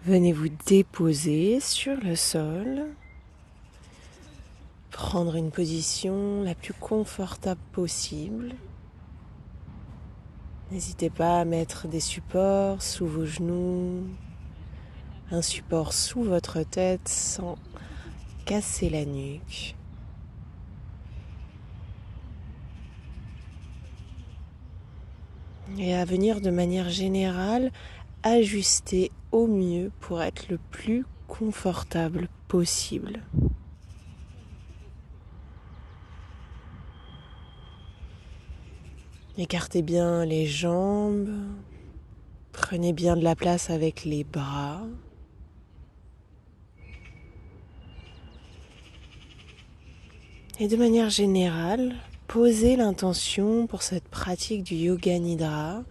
Venez vous déposer sur le sol, prendre une position la plus confortable possible. N'hésitez pas à mettre des supports sous vos genoux, un support sous votre tête sans casser la nuque. Et à venir de manière générale, ajuster au mieux pour être le plus confortable possible. Écartez bien les jambes, prenez bien de la place avec les bras. Et de manière générale, posez l'intention pour cette pratique du Yoga Nidra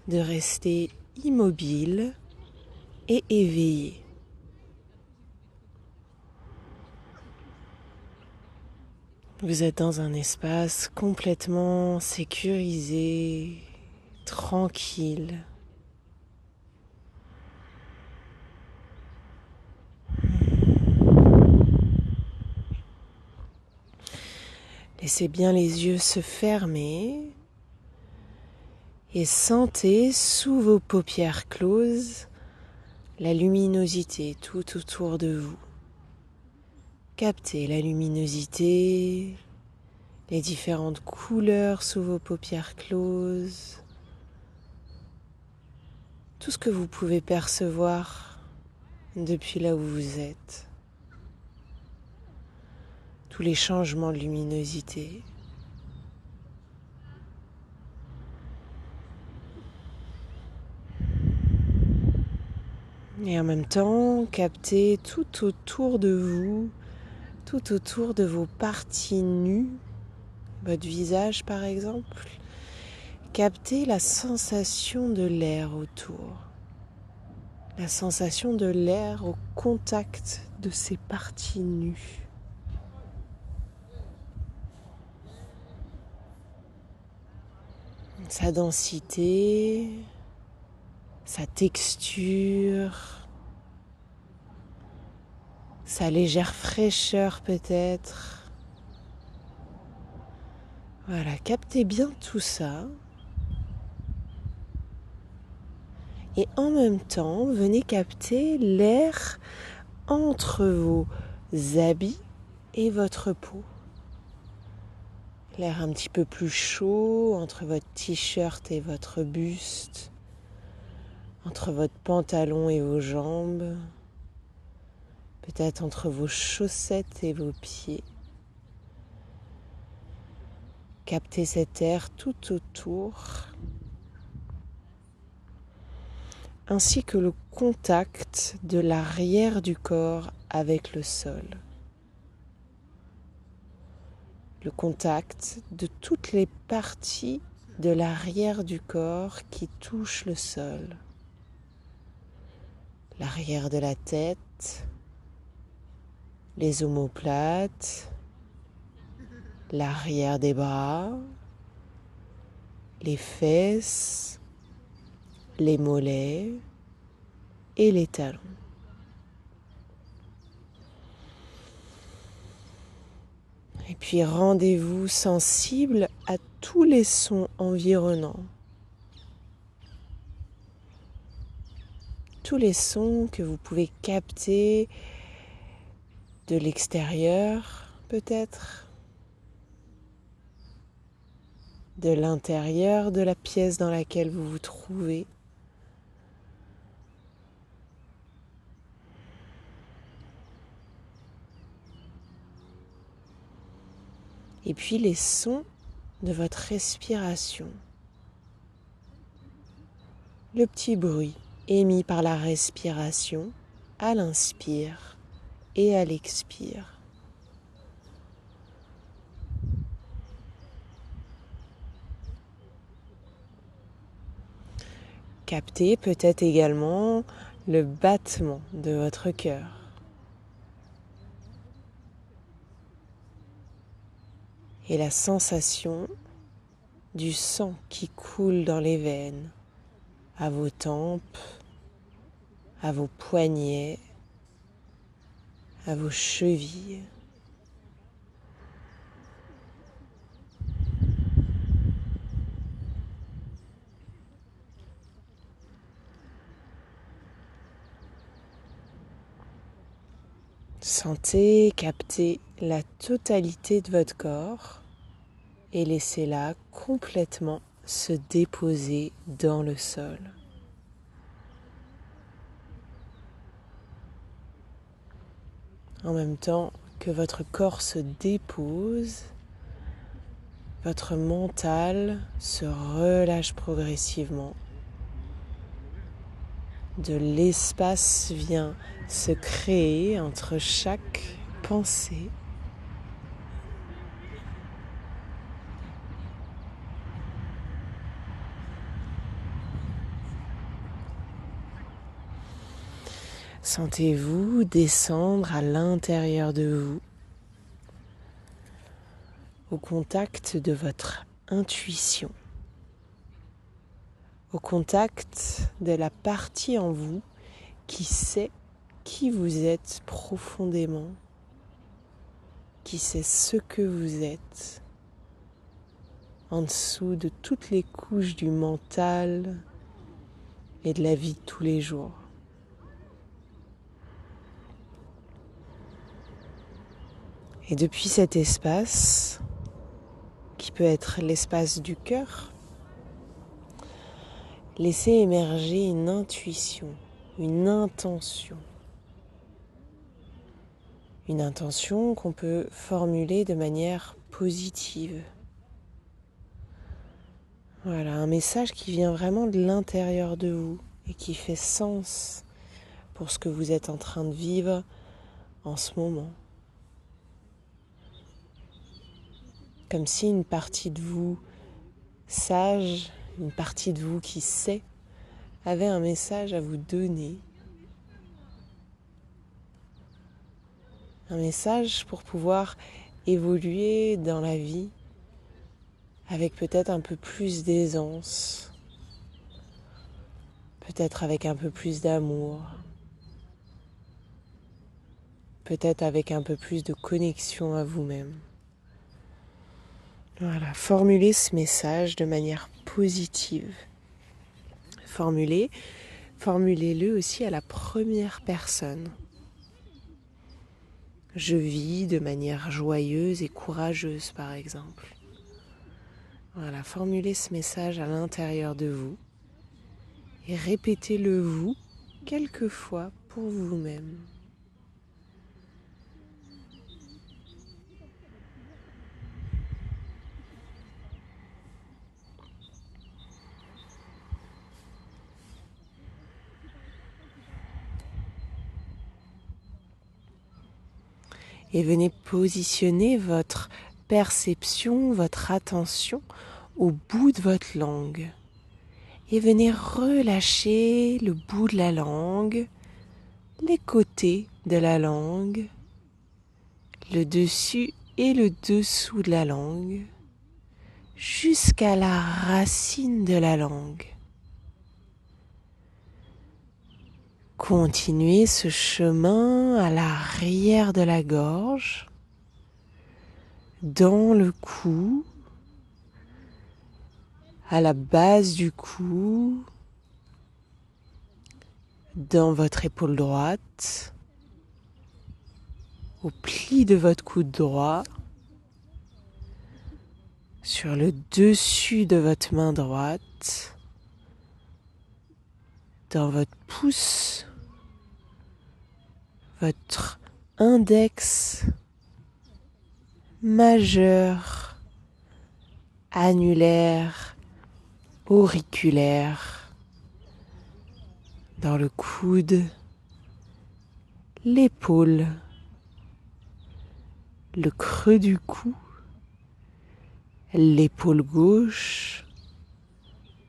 de rester immobile et éveillé. Vous êtes dans un espace complètement sécurisé, tranquille. Laissez bien les yeux se fermer et sentez sous vos paupières closes la luminosité tout autour de vous. Captez la luminosité, les différentes couleurs sous vos paupières closes, tout ce que vous pouvez percevoir depuis là où vous êtes, tous les changements de luminosité. Et en même temps, captez tout autour de vous, tout autour de vos parties nues, votre visage par exemple, captez la sensation de l'air autour. La sensation de l'air au contact de ces parties nues. Sa densité, sa texture, sa légère fraîcheur peut-être. Voilà, captez bien tout ça. Et en même temps, venez capter l'air entre vos habits et votre peau. L'air un petit peu plus chaud entre votre t-shirt et votre buste, entre votre pantalon et vos jambes, peut-être entre vos chaussettes et vos pieds. Captez cet air tout autour, ainsi que le contact de l'arrière du corps avec le sol. Le contact de toutes les parties de l'arrière du corps qui touchent le sol. L'arrière de la tête, les omoplates, l'arrière des bras, les fesses, les mollets et les talons. Et puis rendez-vous sensible à tous les sons environnants. Tous les sons que vous pouvez capter de l'extérieur, peut-être, de l'intérieur de la pièce dans laquelle vous vous trouvez. Et puis les sons de votre respiration. Le petit bruit émis par la respiration à l'inspire et à l'expire. Captez peut-être également le battement de votre cœur. Et la sensation du sang qui coule dans les veines, à vos tempes, à vos poignets, à vos chevilles. Sentez, captez la totalité de votre corps et laissez-la complètement se déposer dans le sol. En même temps que votre corps se dépose, votre mental se relâche progressivement. De l'espace vient se créer entre chaque pensée. Sentez-vous descendre à l'intérieur de vous, au contact de votre intuition, au contact de la partie en vous qui sait qui vous êtes profondément, qui sait ce que vous êtes, en dessous de toutes les couches du mental et de la vie de tous les jours. Et depuis cet espace, qui peut être l'espace du cœur, laissez émerger une intuition, une intention. Une intention qu'on peut formuler de manière positive. Voilà, un message qui vient vraiment de l'intérieur de vous et qui fait sens pour ce que vous êtes en train de vivre en ce moment. Comme si une partie de vous sage, une partie de vous qui sait, avait un message à vous donner. Un message pour pouvoir évoluer dans la vie avec peut-être un peu plus d'aisance, peut-être avec un peu plus d'amour, peut-être avec un peu plus de connexion à vous-même. Voilà, formulez ce message de manière positive. Formulez-le aussi à la première personne. Je vis de manière joyeuse et courageuse, par exemple. Voilà, formulez ce message à l'intérieur de vous et répétez-le vous quelques fois pour vous-même. Et venez positionner votre perception, votre attention au bout de votre langue. Et venez relâcher le bout de la langue, les côtés de la langue, le dessus et le dessous de la langue, jusqu'à la racine de la langue. Continuez ce chemin à l'arrière de la gorge, dans le cou, à la base du cou, dans votre épaule droite, au pli de votre coude droit, sur le dessus de votre main droite, dans votre pouce, votre index, majeur, annulaire, auriculaire, dans le coude, l'épaule, le creux du cou, l'épaule gauche,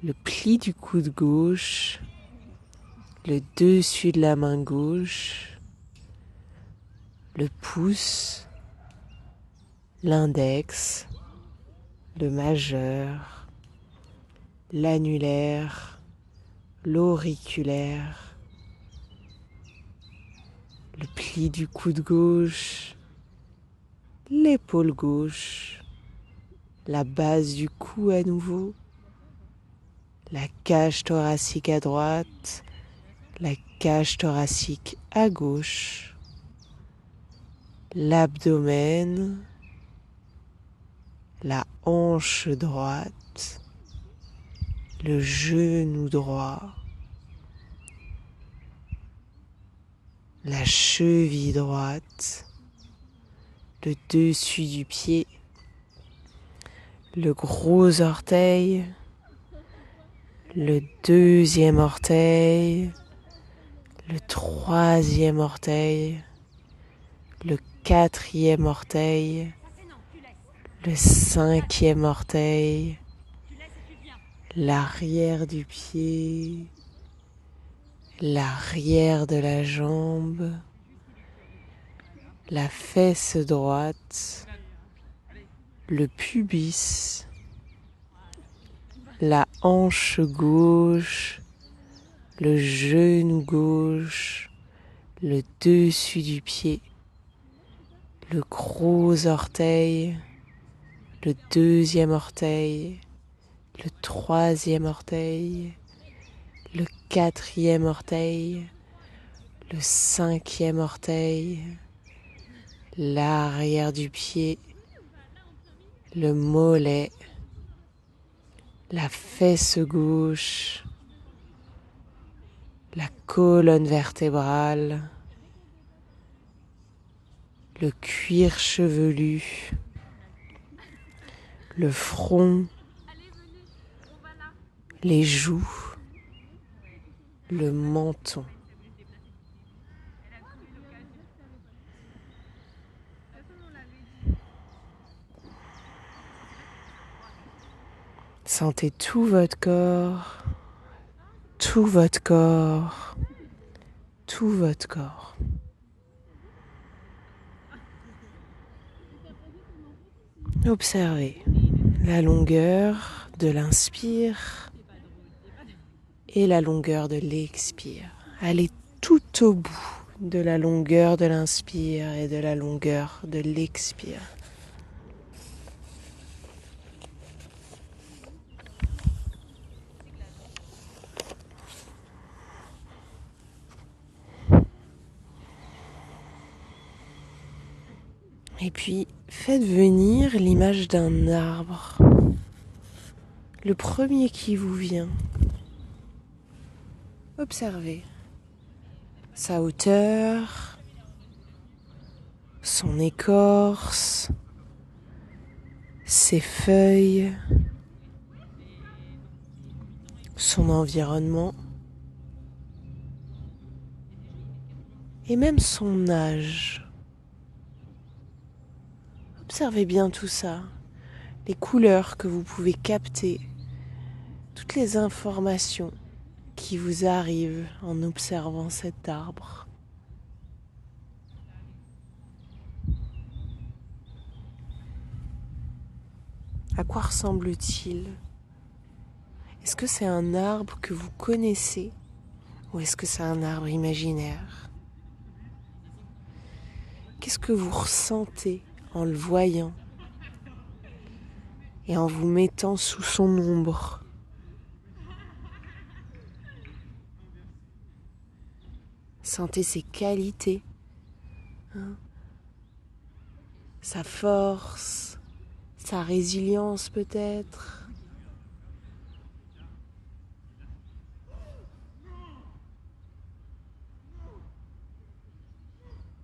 le pli du coude gauche, le dessus de la main gauche, le pouce, l'index, le majeur, l'annulaire, l'auriculaire, le pli du coude gauche, l'épaule gauche, la base du cou à nouveau, la cage thoracique à droite, la cage thoracique à gauche, l'abdomen, la hanche droite, le genou droit, la cheville droite, le dessus du pied, le gros orteil, le deuxième orteil, le troisième orteil, le quatrième orteil, le cinquième orteil, l'arrière du pied, l'arrière de la jambe, la fesse droite, le pubis, la hanche gauche, le genou gauche, le dessus du pied, le gros orteil, le deuxième orteil, le troisième orteil, le quatrième orteil, le cinquième orteil, l'arrière du pied, le mollet, la fesse gauche, la colonne vertébrale, le cuir chevelu, le front, les joues, le menton. Sentez tout votre corps, tout votre corps, tout votre corps. Observez la longueur de l'inspire et la longueur de l'expire. Allez tout au bout de la longueur de l'inspire et de la longueur de l'expire. Et puis, faites venir l'image d'un arbre. Le premier qui vous vient. Observez sa hauteur, son écorce, ses feuilles, son environnement et même son âge. Observez bien tout ça, les couleurs que vous pouvez capter, toutes les informations qui vous arrivent en observant cet arbre. À quoi ressemble-t-il ? Est-ce que c'est un arbre que vous connaissez ou est-ce que c'est un arbre imaginaire ? Qu'est-ce que vous ressentez en le voyant et en vous mettant sous son ombre ? Sentez ses qualités, sa force, sa résilience peut-être.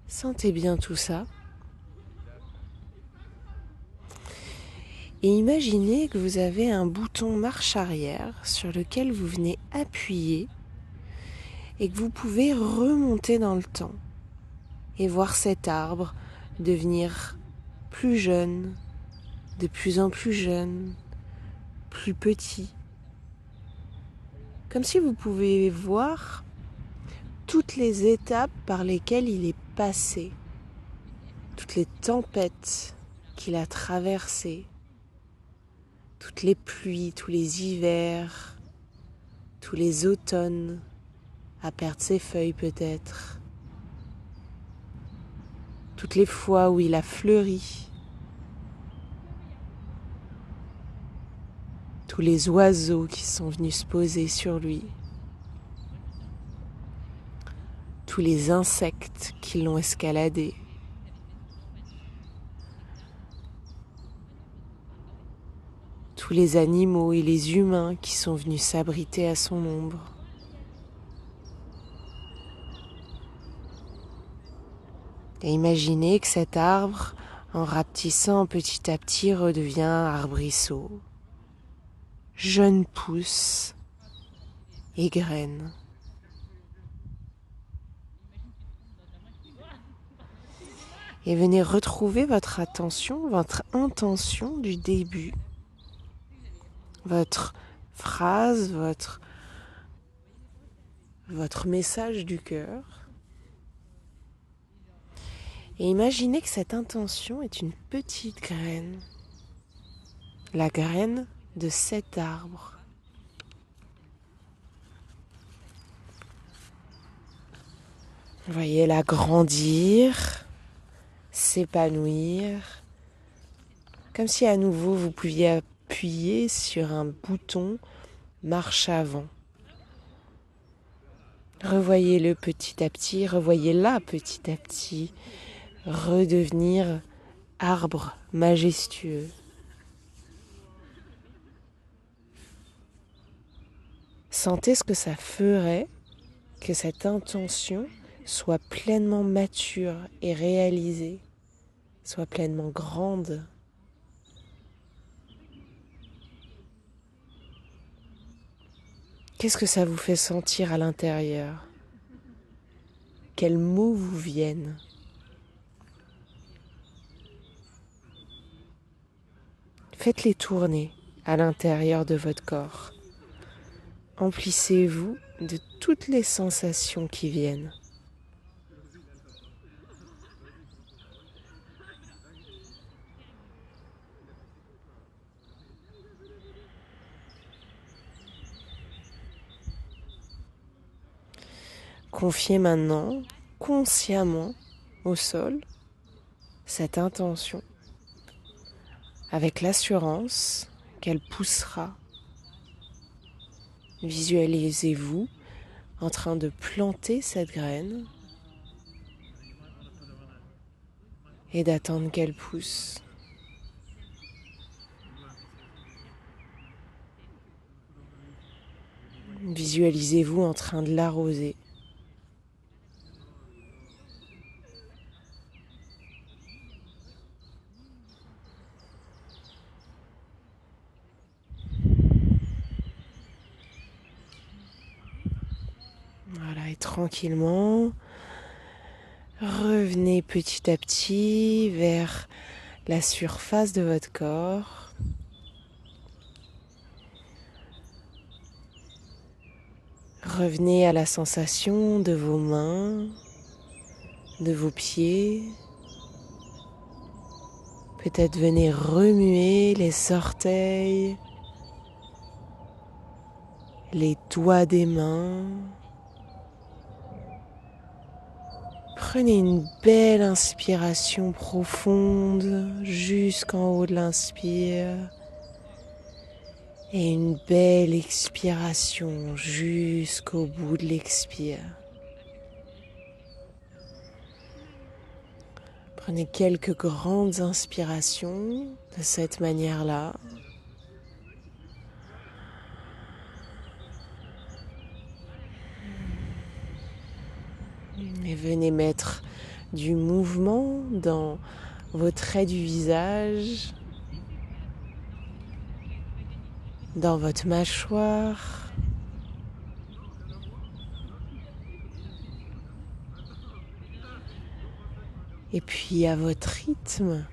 Sentez bien tout ça. Et imaginez que vous avez un bouton marche arrière sur lequel vous venez appuyer et que vous pouvez remonter dans le temps et voir cet arbre devenir plus jeune, de plus en plus jeune, plus petit. Comme si vous pouvez voir toutes les étapes par lesquelles il est passé, toutes les tempêtes qu'il a traversées, toutes les pluies, tous les hivers, tous les automnes, à perdre ses feuilles peut-être. toutes les fois où il a fleuri, tous les oiseaux qui sont venus se poser sur lui, tous les insectes qui l'ont escaladé, tous les animaux et les humains qui sont venus s'abriter à son ombre. Et imaginez que cet arbre, en rapetissant petit à petit, redevient arbrisseau, jeune pousse et graine. Et venez retrouver votre attention, votre intention du début. Votre phrase, votre message du cœur. Et imaginez que cette intention est une petite graine. La graine de cet arbre. Voyez-la grandir, s'épanouir, comme si à nouveau vous pouviez appuyer sur un bouton marche avant. Revoyez-le petit à petit, revoyez-la petit à petit redevenir arbre majestueux. Sentez ce que ça ferait que cette intention soit pleinement mature et réalisée, soit pleinement grande. Qu'est-ce que ça vous fait sentir à l'intérieur? Quels mots vous viennent? Faites-les tourner à l'intérieur de votre corps. Emplissez-vous de toutes les sensations qui viennent. Confiez maintenant consciemment au sol cette intention avec l'assurance qu'elle poussera. Visualisez-vous en train de planter cette graine et d'attendre qu'elle pousse. Visualisez-vous en train de l'arroser. Voilà, et tranquillement, revenez petit à petit vers la surface de votre corps. Revenez à la sensation de vos mains, de vos pieds. Peut-être venez remuer les orteils, les doigts des mains. Prenez une belle inspiration profonde jusqu'en haut de l'inspire et une belle expiration jusqu'au bout de l'expire. Prenez quelques grandes inspirations de cette manière-là. Et venez mettre du mouvement dans vos traits du visage, dans votre mâchoire. Et puis à votre rythme,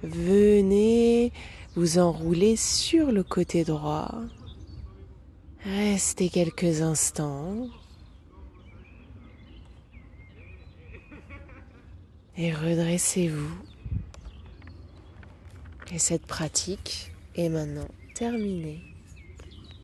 venez vous enrouler sur le côté droit. Restez quelques instants. Et redressez-vous. Et cette pratique est maintenant terminée.